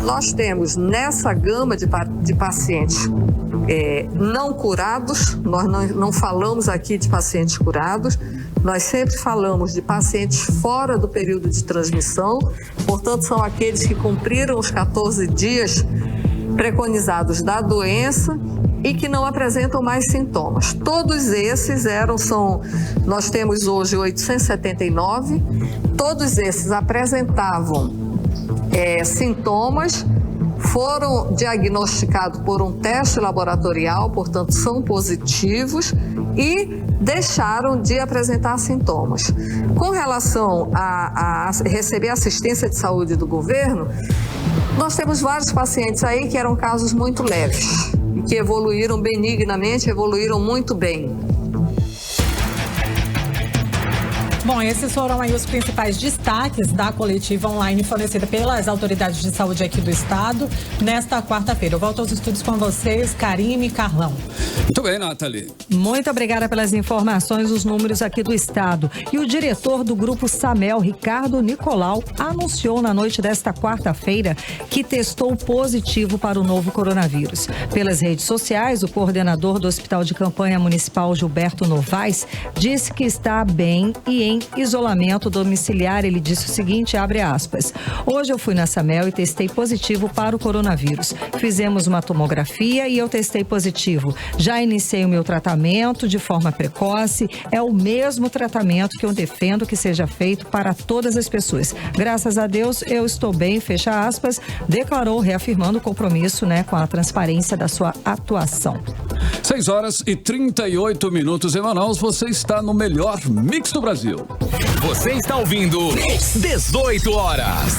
Nós temos nessa gama de pacientes não curados, nós não falamos aqui de pacientes curados, nós sempre falamos de pacientes fora do período de transmissão, portanto são aqueles que cumpriram os 14 dias preconizados da doença e que não apresentam mais sintomas. Todos esses nós temos hoje 879, todos esses apresentavam sintomas, foram diagnosticados por um teste laboratorial, portanto são positivos e deixaram de apresentar sintomas. Com relação a receber assistência de saúde do governo, nós temos vários pacientes aí que eram casos muito leves e que evoluíram benignamente, evoluíram muito bem. Bom, esses foram aí os principais destaques da coletiva online fornecida pelas autoridades de saúde aqui do estado nesta quarta-feira. Eu volto aos estúdios com vocês, Karime e Carlão. Muito bem, Nathalie. Muito obrigada pelas informações, os números aqui do estado. E o diretor do Grupo Samel, Ricardo Nicolau, anunciou na noite desta quarta-feira que testou positivo para o novo coronavírus. Pelas redes sociais, o coordenador do Hospital de Campanha Municipal, Gilberto Novaes, disse que está bem e em isolamento domiciliar. Ele disse o seguinte, abre aspas: hoje eu fui na Samel e testei positivo para o coronavírus. Fizemos uma tomografia e eu testei positivo. Já iniciei o meu tratamento de forma precoce. É o mesmo tratamento que eu defendo que seja feito para todas as pessoas. Graças a Deus eu estou bem, fecha aspas, declarou, reafirmando o compromisso, com a transparência da sua atuação. 6h38 em Manaus, você está no melhor mix do Brasil. Você está ouvindo 18 horas.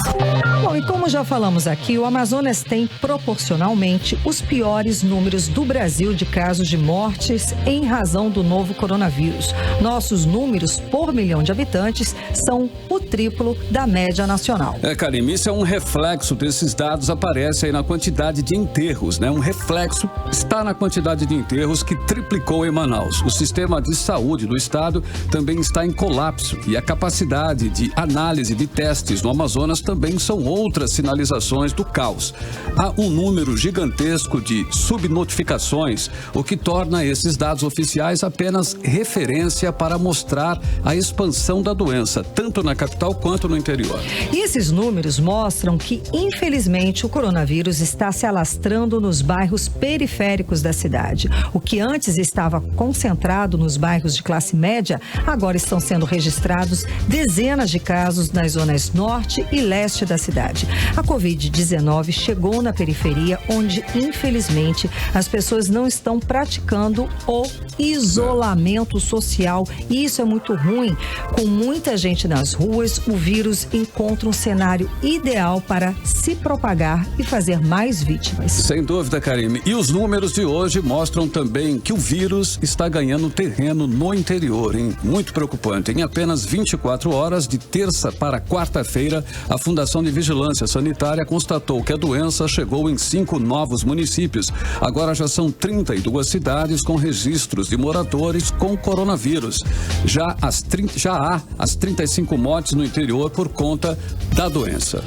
Bom, e como já falamos aqui, o Amazonas tem proporcionalmente os piores números do Brasil de casos de mortes em razão do novo coronavírus. Nossos números por milhão de habitantes são o triplo da média nacional. Karime, isso é um reflexo desses dados, aparece aí na quantidade de enterros, Um reflexo está na quantidade de enterros que triplicou em Manaus. O sistema de saúde do estado também está em colapso e a capacidade de análise de testes no Amazonas também são outras sinalizações do caos. Há um número gigantesco de subnotificações, o que torna esses dados oficiais apenas referência para mostrar a expansão da doença, tanto na capital quanto no interior. E esses números mostram que, infelizmente, o coronavírus está se alastrando nos bairros periféricos da cidade. O que antes estava concentrado nos bairros de classe média, agora estão sendo registrados dezenas de casos nas zonas norte e leste da cidade. A Covid-19 chegou na periferia, onde, infelizmente, as pessoas não estão praticando o isolamento social. E isso é muito ruim. Com muita gente nas ruas, o vírus encontra um cenário ideal para se propagar e fazer mais vítimas. Sem dúvida, Karime. E os números de hoje mostram também que o vírus está ganhando terreno no interior, hein? Muito preocupante. Em apenas 24 horas, de terça para quarta-feira, a Fundação de Vigilância Sanitária constatou que a doença chegou em 5 novos municípios. Agora já são 32 cidades com registros de moradores com coronavírus. Já há as 35 mortes no interior por conta da doença.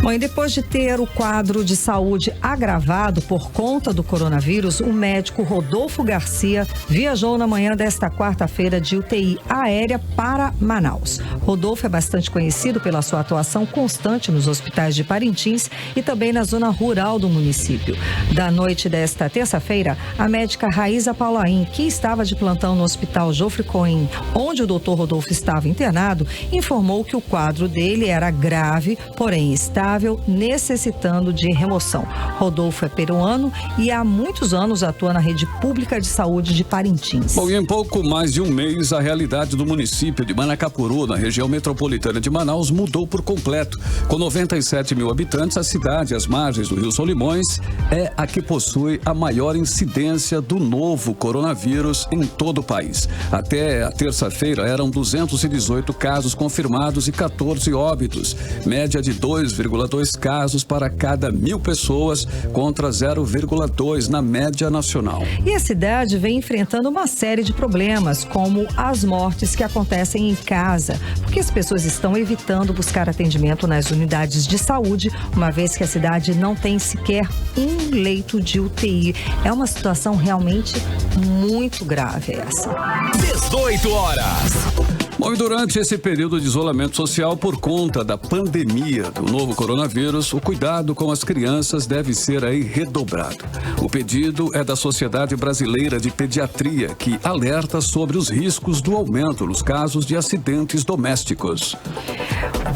Bom, e depois de ter o quadro de saúde agravado por conta do coronavírus, o médico Rodolfo Garcia viajou na manhã desta quarta-feira de UTI aérea para Manaus. Rodolfo é bastante conhecido pela sua atuação constante nos hospitais de Parintins e também na zona rural do município. Da noite desta terça-feira, a médica Raíza Paulaim, que estava de plantão no Hospital Jofre Cohen, onde o Dr. Rodolfo estava internado, informou que o quadro dele era grave, porém estável, necessitando de remoção. Rodolfo é peruano e há muitos anos atua na rede pública de saúde de Parintins. Bom, e em pouco mais de um mês, a realidade do município de Manacapuru, na região metropolitana de Manaus, mudou por completo. Com 97 mil habitantes, a cidade às margens do Rio Solimões é a que possui a maior incidência do novo coronavírus em todo o país. Até a terça-feira eram 218 casos confirmados e 14 óbitos, média de 2,2 casos para cada 1.000 pessoas contra 0,2 na média nacional. E a cidade vem enfrentando uma série de problemas, como as mortes que acontecem em casa, porque as pessoas estão evitando buscar atendimento nas unidades de saúde, uma vez que a cidade não tem sequer um leito de UTI. É uma situação realmente muito grave essa. 18 horas. Bom, e durante esse período de isolamento social por conta da pandemia do novo coronavírus, o cuidado com as crianças deve ser aí redobrado. O pedido é da Sociedade Brasileira de Pediatria, que alerta sobre os riscos do aumento nos casos de acidentes domésticos.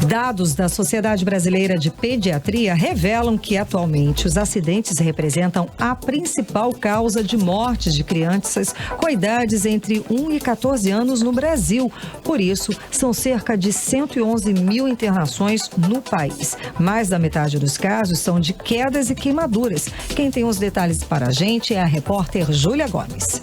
Dados da Sociedade Brasileira de Pediatria revelam que atualmente os acidentes representam a principal causa de mortes de crianças com idades entre 1 e 14 anos no Brasil. Por isso, são cerca de 111 mil internações no país. Mais da metade dos casos são de quedas e queimaduras. Quem tem os detalhes para a gente é a repórter Júlia Gomes.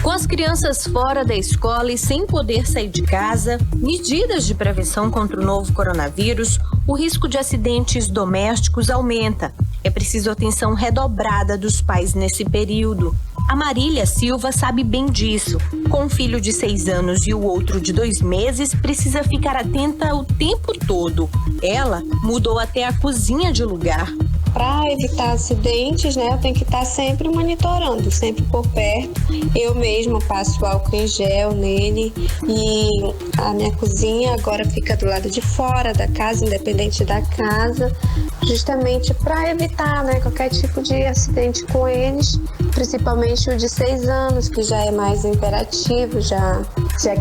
Com as crianças fora da escola e sem poder sair de casa, medidas de prevenção contra o novo coronavírus, o risco de acidentes domésticos aumenta. É preciso atenção redobrada dos pais nesse período. A Marília Silva sabe bem disso. Com um filho de 6 anos e o outro de 2 meses, precisa ficar atenta o tempo todo. Ela mudou até a cozinha de lugar. Para evitar acidentes, né, eu tenho que estar sempre monitorando, sempre por perto. Eu mesma passo álcool em gel nele e a minha cozinha agora fica do lado de fora da casa, independente da casa, justamente para evitar, né, qualquer tipo de acidente com eles, principalmente o de 6 anos, que já é mais imperativo, já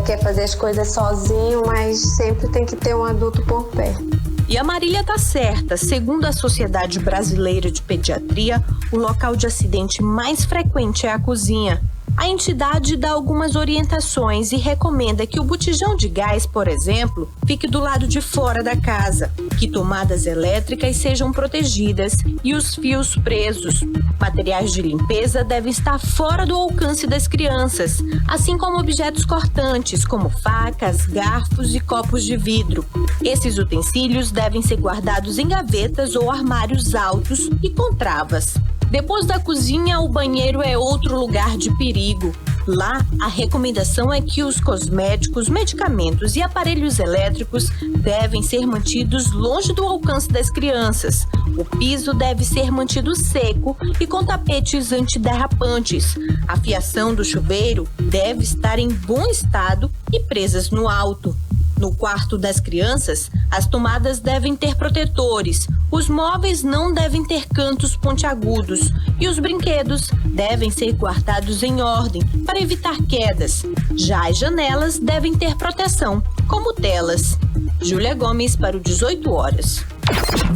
quer fazer as coisas sozinho, mas sempre tem que ter um adulto por perto. E a Marília tá certa. Segundo a Sociedade Brasileira de Pediatria, o local de acidente mais frequente é a cozinha. A entidade dá algumas orientações e recomenda que o botijão de gás, por exemplo, fique do lado de fora da casa, que tomadas elétricas sejam protegidas e os fios presos. Materiais de limpeza devem estar fora do alcance das crianças, assim como objetos cortantes, como facas, garfos e copos de vidro. Esses utensílios devem ser guardados em gavetas ou armários altos e com travas. Depois da cozinha, o banheiro é outro lugar de perigo. Lá, a recomendação é que os cosméticos, medicamentos e aparelhos elétricos devem ser mantidos longe do alcance das crianças. O piso deve ser mantido seco e com tapetes antiderrapantes. A fiação do chuveiro deve estar em bom estado e presas no alto. No quarto das crianças, as tomadas devem ter protetores, os móveis não devem ter cantos pontiagudos e os brinquedos devem ser guardados em ordem para evitar quedas. Já as janelas devem ter proteção, como telas. Júlia Gomes para o 18 horas.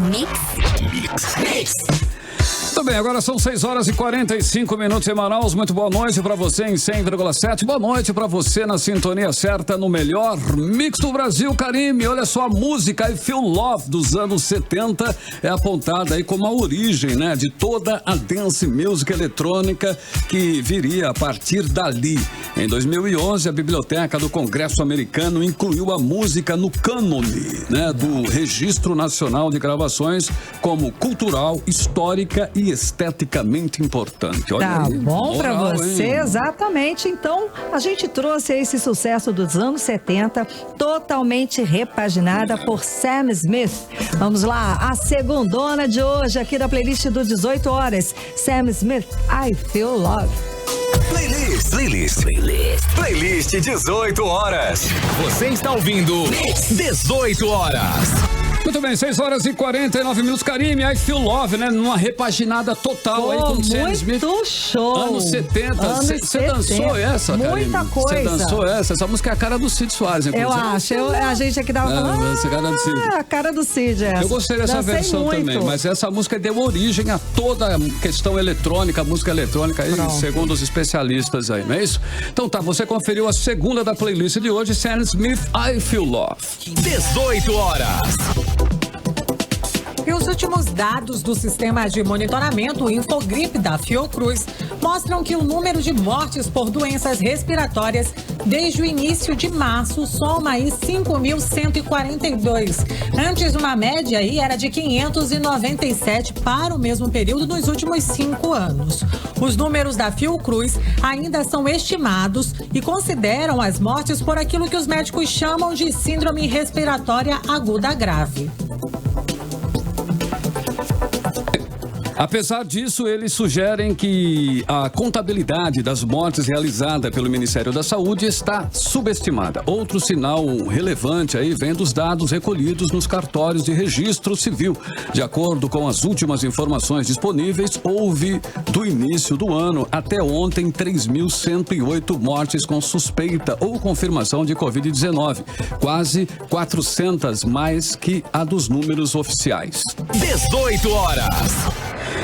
Mix. Muito bem, agora são 6 horas e 45 minutos em Manaus. Muito boa noite para você em 100,7. Boa noite para você na sintonia certa no melhor mix do Brasil, Karime. Olha só, a música I Feel Love dos anos 70 é apontada aí como a origem, né, de toda a dance music eletrônica que viria a partir dali. Em 2011, a Biblioteca do Congresso Americano incluiu a música no cânone, né, do Registro Nacional de Gravações como cultural, histórica e esteticamente importante. Olha tá aí, bom para você, hein? Exatamente. Então, a gente trouxe esse sucesso dos anos 70, totalmente repaginada por Sam Smith. Vamos lá, a segundona de hoje aqui da playlist do 18 horas. Sam Smith, I Feel Love. Playlist 18 horas. Você está ouvindo 18 horas. Muito bem, 6h49, Karime, I Feel Love, né? Numa repaginada total aí com o Sam Smith. Muito show. Anos 70. Você dançou essa, Karime? Muita coisa. Você dançou essa? Essa música é a cara do Cid Soares, inclusive. Eu acho. A gente aqui tava falando. Essa cara do Cid. A cara do Cid, essa. Eu gostei dessa versão muito. também, mas essa música deu origem a toda a questão eletrônica, música eletrônica aí, segundo os especialistas aí, não é isso? Então tá, você conferiu a segunda da playlist de hoje, Sam Smith, I Feel Love. 18 horas. E os últimos dados do sistema de monitoramento Infogripe da Fiocruz mostram que o número de mortes por doenças respiratórias desde o início de março soma aí 5.142. Antes, uma média aí era de 597 para o mesmo período nos últimos 5 anos. Os números da Fiocruz ainda são estimados e consideram as mortes por aquilo que os médicos chamam de síndrome respiratória aguda grave. Apesar disso, eles sugerem que a contabilidade das mortes realizada pelo Ministério da Saúde está subestimada. Outro sinal relevante aí vem dos dados recolhidos nos cartórios de registro civil. De acordo com as últimas informações disponíveis, houve, do início do ano até ontem, 3.108 mortes com suspeita ou confirmação de Covid-19. Quase 400 mais que a dos números oficiais. 18 horas.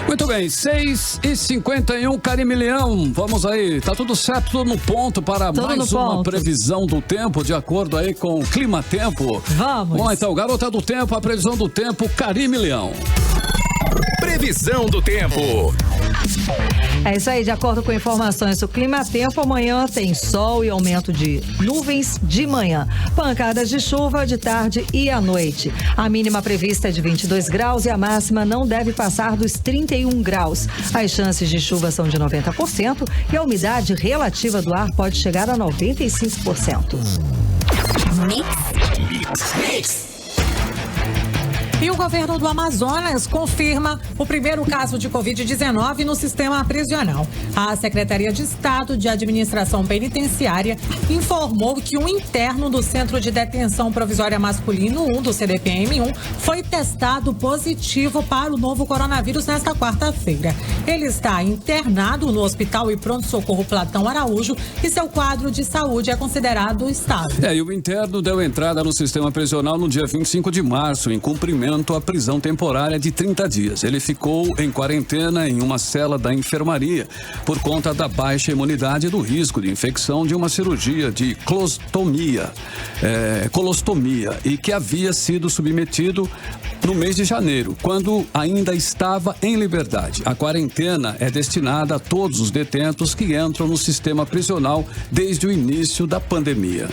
Muito bem, 6h51, Karime Leão, vamos aí, tá tudo certo, tudo no ponto para mais uma previsão do tempo, de acordo aí com o Clima Tempo. Vamos. Bom, então, garota do tempo, a previsão do tempo, Karime Leão. Previsão do tempo. É isso aí, de acordo com informações do Clima Tempo, amanhã tem sol e aumento de nuvens de manhã, pancadas de chuva de tarde e à noite. A mínima prevista é de 22 graus e a máxima não deve passar dos 31 graus. As chances de chuva são de 90% e a umidade relativa do ar pode chegar a 95%. Mix. E o governo do Amazonas confirma o primeiro caso de Covid-19 no sistema prisional. A Secretaria de Estado de Administração Penitenciária informou que um interno do Centro de Detenção Provisória Masculino 1 do CDPM-1 foi testado positivo para o novo coronavírus nesta quarta-feira. Ele está internado no Hospital e Pronto-Socorro Platão Araújo e seu quadro de saúde é considerado estável. E o interno deu entrada no sistema prisional no dia 25 de março, em cumprimento à prisão temporária de 30 dias. Ele ficou em quarentena em uma cela da enfermaria por conta da baixa imunidade e do risco de infecção de uma cirurgia de colostomia e que havia sido submetido no mês de janeiro, quando ainda estava em liberdade. A quarentena é destinada a todos os detentos que entram no sistema prisional desde o início da pandemia.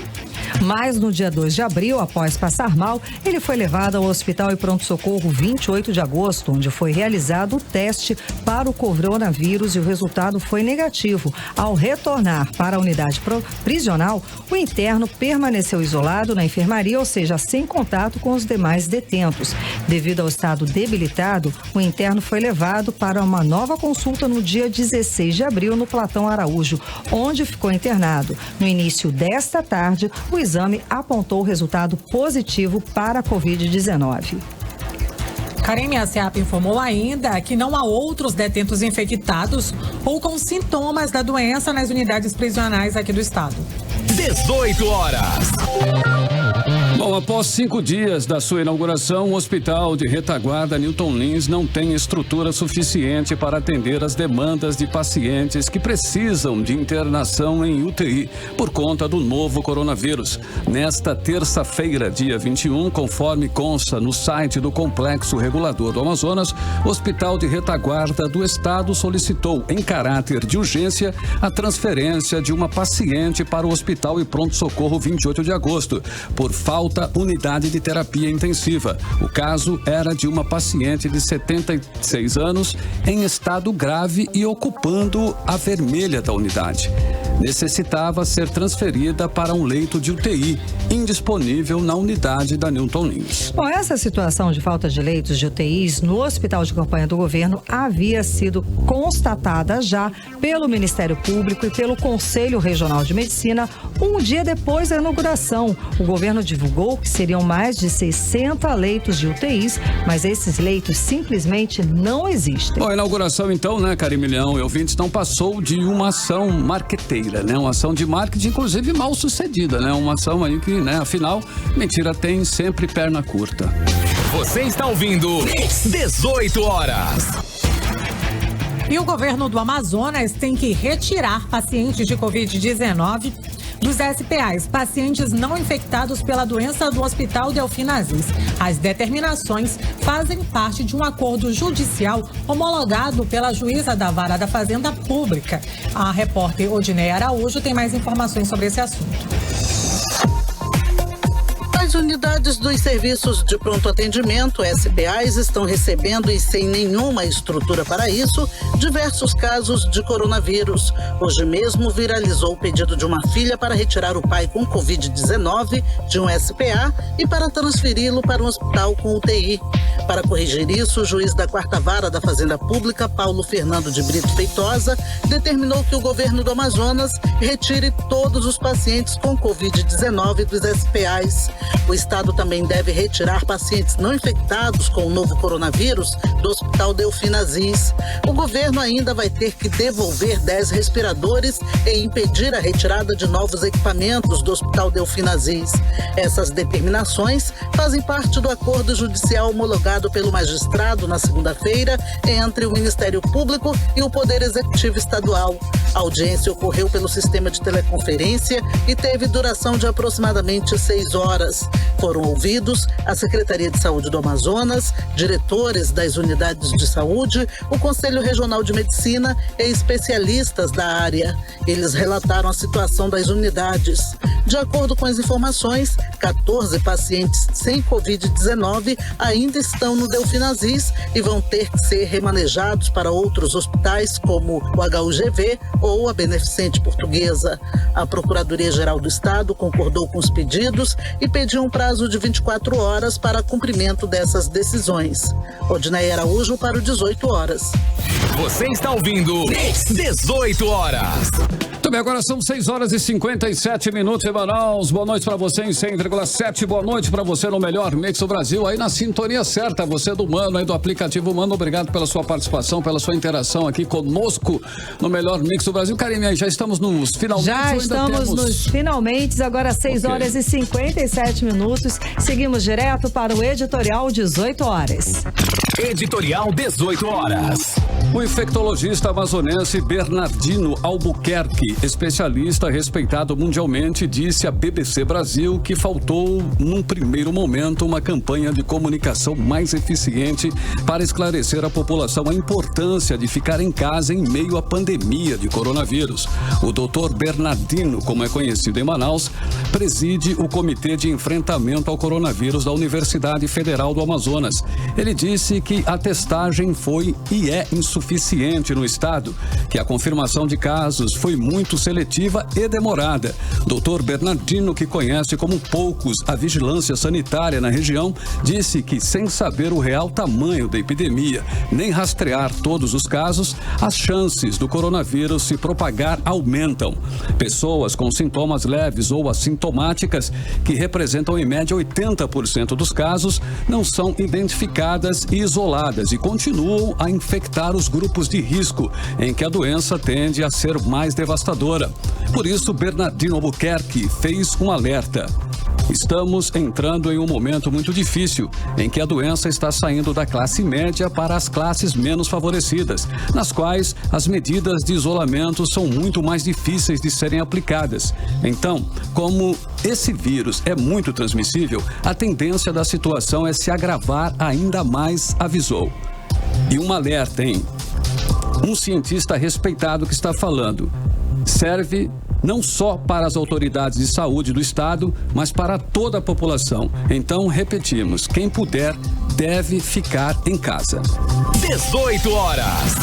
Mas no dia 2 de abril, após passar mal, ele foi levado ao Hospital e Pronto-Socorro 28 de agosto, onde foi realizado o teste para o coronavírus e o resultado foi negativo. Ao retornar para a unidade prisional, o interno permaneceu isolado na enfermaria, ou seja, sem contato com os demais detentos. Devido ao estado debilitado, o interno foi levado para uma nova consulta no dia 16 de abril no Platão Araújo, onde ficou internado. No início desta tarde, o exame apontou o resultado positivo para a Covid-19. Karime, a SEAP informou ainda que não há outros detentos infectados ou com sintomas da doença nas unidades prisionais aqui do estado. 18 horas. Bom, após 5 dias da sua inauguração, o Hospital de Retaguarda Newton Lins não tem estrutura suficiente para atender as demandas de pacientes que precisam de internação em UTI por conta do novo coronavírus. Nesta terça-feira, dia 21, conforme consta no site do Complexo Regulador do Amazonas, o Hospital de Retaguarda do Estado solicitou, em caráter de urgência, a transferência de uma paciente para o Hospital e Pronto-Socorro 28 de agosto, por falta unidade de terapia intensiva. O caso era de uma paciente de 76 anos em estado grave e ocupando a vermelha da unidade. Necessitava ser transferida para um leito de UTI, indisponível na unidade da Newton Lins. Bom, essa situação de falta de leitos de UTIs no Hospital de Campanha do Governo havia sido constatada já pelo Ministério Público e pelo Conselho Regional de Medicina um dia depois da inauguração. O governo divulgou informou que seriam mais de 60 leitos de UTIs, mas esses leitos simplesmente não existem. Bom, a inauguração então, né, Karime Leão e ouvintes, não passou de uma ação marqueteira, né? Uma ação de marketing, inclusive mal sucedida, né? Uma ação aí que, né, afinal, mentira tem sempre perna curta. Você está ouvindo 18 horas. E o governo do Amazonas tem que retirar pacientes de Covid-19 dos SPAs, pacientes não infectados pela doença do Hospital Delfim Aziz. As determinações fazem parte de um acordo judicial homologado pela juíza da Vara da Fazenda Pública. A repórter Odineia Araújo tem mais informações sobre esse assunto. As unidades dos serviços de pronto atendimento, SPAs, estão recebendo, e sem nenhuma estrutura para isso, diversos casos de coronavírus. Hoje mesmo viralizou o pedido de uma filha para retirar o pai com Covid-19 de um SPA e para transferi-lo para um hospital com UTI. Para corrigir isso, o juiz da 4ª Vara da Fazenda Pública, Paulo Fernando de Brito Feitosa, determinou que o governo do Amazonas retire todos os pacientes com Covid-19 dos SPAs. O estado também deve retirar pacientes não infectados com o novo coronavírus do Hospital Delfim Aziz. O governo ainda vai ter que devolver 10 respiradores e impedir a retirada de novos equipamentos do Hospital Delfim Aziz. Essas determinações fazem parte do acordo judicial homologado pelo magistrado na segunda-feira entre o Ministério Público e o Poder Executivo Estadual. A audiência ocorreu pelo sistema de teleconferência e teve duração de aproximadamente 6 horas. Foram ouvidos a Secretaria de Saúde do Amazonas, diretores das unidades de saúde, o Conselho Regional de Medicina e especialistas da área. Eles relataram a situação das unidades. De acordo com as informações, 14 pacientes sem Covid-19 ainda estão no Delfim Aziz e vão ter que ser remanejados para outros hospitais como o HUGV ou a Beneficente Portuguesa. A Procuradoria-Geral do Estado concordou com os pedidos e pediu um prazo de 24 horas para cumprimento dessas decisões. Odineia Araújo para o 18 horas. Você está ouvindo 18 horas. Também agora são 6 horas e 57 minutos em Manaus. Boa noite para você em 100,7. Boa noite para você no melhor mix do Brasil, aí na sintonia certa. Você do Mano, aí do aplicativo Mano. Obrigado pela sua participação, pela sua interação aqui conosco no melhor mix do Brasil. Karime, já estamos nos finalmente. Já estamos nos finalmente, agora 6 horas e 57 minutos. Seguimos direto para o editorial 18 horas. Editorial 18 horas. O infectologista amazonense Bernardino Albuquerque, especialista respeitado mundialmente, disse à BBC Brasil que faltou, num primeiro momento, uma campanha de comunicação mais eficiente para esclarecer à população a importância de ficar em casa em meio à pandemia de coronavírus. O Dr. Bernardino, como é conhecido em Manaus, preside o Comitê de Enfrentamento ao Coronavírus da Universidade Federal do Amazonas. Ele disse que a testagem foi e é insuficiente no estado, que a confirmação de casos foi muito seletiva e demorada. Dr. Bernardino, que conhece como poucos a vigilância sanitária na região, disse que, sem saber o real tamanho da epidemia, nem rastrear todos os casos, as chances do coronavírus se propagar aumentam. Pessoas com sintomas leves ou assintomáticas, que representam em média 80% dos casos, não são identificadas e isoladas e continuam a infectar os grupos de risco, em que a doença tende a ser mais devastadora. Por isso, Bernardino Albuquerque fez um alerta. Estamos entrando em um momento muito difícil, em que a doença está saindo da classe média para as classes menos favorecidas, nas quais as medidas de isolamento são muito mais difíceis de serem aplicadas. Então, como esse vírus é muito transmissível, a tendência da situação é se agravar ainda mais, avisou. E um alerta, hein? Um cientista respeitado que está falando. Serve não só para as autoridades de saúde do estado, mas para toda a população. Então, repetimos, quem puder deve ficar em casa. 18 horas.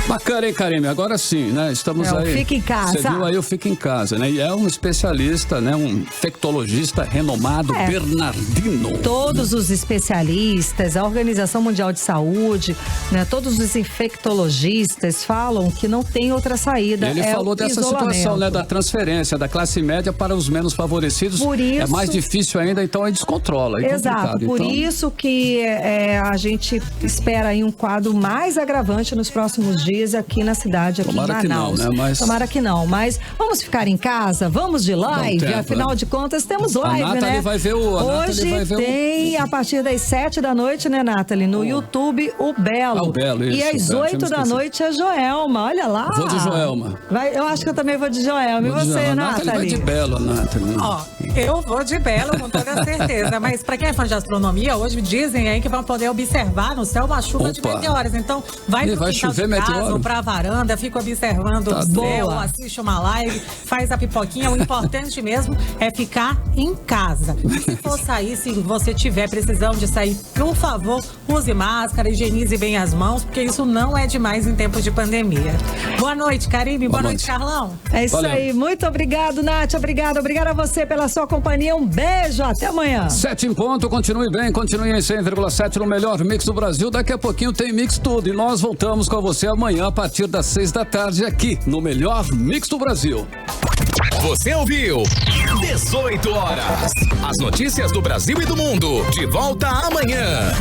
Bacana, hein, Karime? Agora sim, né? Estamos aí. Fica em casa. Você viu aí o Fica em Casa, né? E é um especialista, né? Um infectologista renomado, Bernardino. Todos os especialistas, a Organização Mundial de Saúde, né? Todos os infectologistas falam que não tem outra saída. Ele falou dessa situação, né? Da transferência da classe média para os menos favorecidos. Por isso, é mais difícil ainda, então aí descontrola. É exato, por isso que a gente espera aí um quadro mais agravante nos próximos dias aqui na cidade, aqui Tomara em Manaus. Que não, né? Mas... Tomara que não, mas vamos ficar em casa, vamos de live, afinal de contas temos live, a Nathalie, né? Vai ver Hoje tem, a partir das 7 da noite, né, Nathalie, no YouTube, o Belo. O Belo, isso. E às 8 da noite a Joelma, olha lá. Vou de Joelma. Eu acho que eu também vou de Joelma. E você, Nathalie? Vai de Belo, Nathalie. Ó, eu vou de Belo com toda certeza, mas pra quem é fã de astronomia, hoje dizem aí que vão poder observar no céu uma chuva de meteoros, então vai pro quintal de casa ou pra varanda, fica observando o céu, assiste uma live, faz a pipoquinha, o importante mesmo é ficar em casa. E se for sair, se você tiver precisão de sair, por favor, use máscara, higienize bem as mãos, porque isso não é demais em tempos de pandemia. Boa noite, Karime, boa noite, Carlão. É isso aí, muito obrigado, Nath, obrigada a você pela sua companhia, um beijo, até amanhã. 7 em ponto, continue bem, continue em 100,7 no melhor mix do Brasil, daqui a pouquinho tem Mix Tudo e nós voltamos com você amanhã a partir das 6 da tarde aqui no melhor mix do Brasil. Você ouviu 18 horas. As notícias do Brasil e do mundo. De volta amanhã.